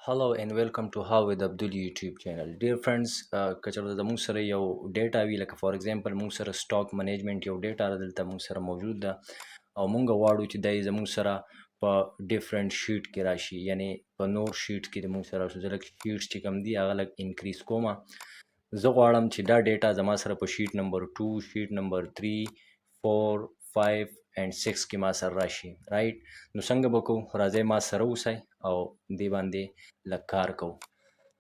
Hello and welcome to HowWithAbdul YouTube channel. Dear friends, کچره زموږ سره یو ډیټا وی لکه فار ایگزامپل موږ سره سټاک منیجمنت یو ډیټا دلته موږ سره موجود ده او موږ غواړو چې دای زموږ سره په ډیفرنٹ شیټ کې راشي، یعنی په نور شیټ کې موږ سره شو ځکه شیټ چې کم دی هغه لګ انکریز کومه. زه غواړم چې دا ډیټا زما سره په شیټ نمبر 2 شیټ نمبر 3 4 5 and 6 کې ما سره راشي، رائټ. نو څنګه به کوو؟ راځئ ما سره اوسئ او دې باندې لږ کار کوو.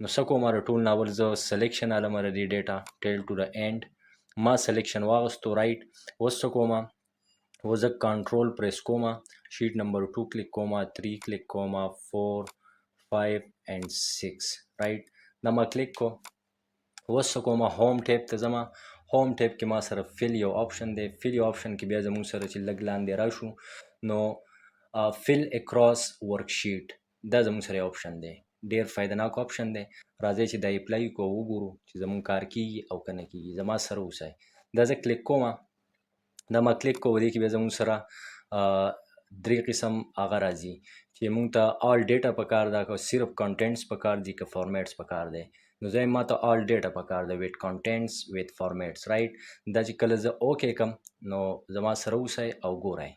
نو څه کوم؟ ټول ناول زه سلیکشن علم د دې ډیټا ټیل ټو د اینډ ما سلیکشن واغستو، رائټ. اوس څه کوم؟ اوس زه کنټرول پریس کوم، شیټ نمبر 2 کلیک کوم، 3 کلیک کوم، 4 5 and 6، رائټ. دا ما کلیک کو. اوس څه کوم؟ هوم ټیب ته ځم. هوم ټیب کې ما سره فل یو آپشن دی. فل یو آپشن کې بیا زموږ سره چې لږ لاندې راشو نو فل اکراس ورکشیټ دا زموږ سره یو آپشن دی، ډیر فایدهناک آپشن دی. راځئ چې دا اپلای کو وګورو چې زموږ کار کیږي او که نه کیږي. زما سره اوسئ. دا زه کلیک کوم. دا ما کلیک کو، دې کې بیا زموږ سره درې قسم هغه راځي چې موږ ته آل ډیټا پکار ده، که صرف کانټینټس پکار دي، که فارمیټس پکار دی. نو زه ما ته آل ډیټا پکار ده ویت کانټینټس ویت فارمیټس، رائټ. دا چې کله زه اوکې کم نو زما سره اوسئ او ګورئ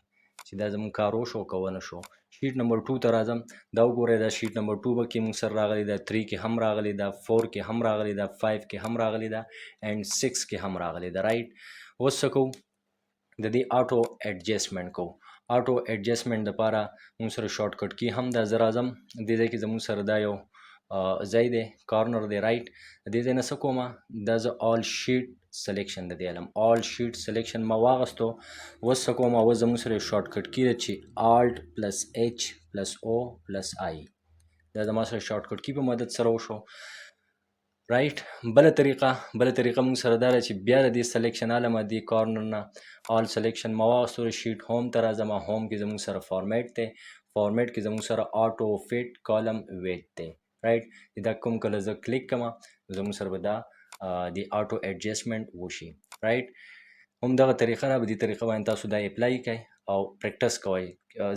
چې دا زموږ کار وشو که ونه شو. شیټ نمبر 2 ته راځم. دا وګورئ، دا شیټ نمبر 2 به کې موږ سره راغلی ده، 3 کې هم راغلی ده، 4 کې هم راغلی ده، 5 کې هم راغلی ده and 6 کې هم راغلی ده، رائټ. اوس څه کوو؟ د دې آټو ایډجسټمنټ کوو. آټو ایډجسټمنټ دپاره موږ سره شارټ کټ کی هم ده. زه راځم دې ځای کې زموږ سره دا یو ځای دی، کارنر دی، رائټ. دې ځای نه څه کومه؟ دا زه آل شیټ سلیکشن د دې علم آل شیټ سلیکشن ما واغستو. اوس څه کومه؟ اوس زموږ سره یو شارټ کټ کی ده چې آلټ پلس ایچ پلس او پلس آی، دا زما سره شارټ کټ کی په مدد سره وشو، رائټ. بله طریقه موږ سره دا ده چې بیا د دې سلیکشن علمه دې کارنر نه آل سلیکشن ما واغستو، شیټ هوم ته راځم. هوم کې زموږ سره فارمیټ دی، فارمیټ کې زموږ سره آټو فیټ کالم ویټ دی، رائټ. دا کوم کله زه کلیک کوم زموږ سره به دا د آټو ایډجسټمنټ وشي، رائټ. همدغه طریقه ده، په دې طریقه باندې تاسو دا اپلای کړئ او پریکټس کوئ،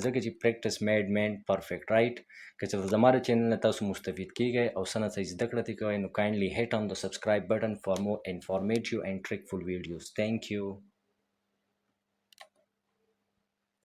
ځکه چې پریکټس میډ مین پرفیکټ، رائټ. که چېرته زما د چینل نه تاسو مستفید کیږئ او څه نه څه زده کړه ترې کوئ نو کایندلی هیټ آن د سبسکرایب بټن فار مور انفارمیټیو اینڈ ټریکفul videos. Thank you.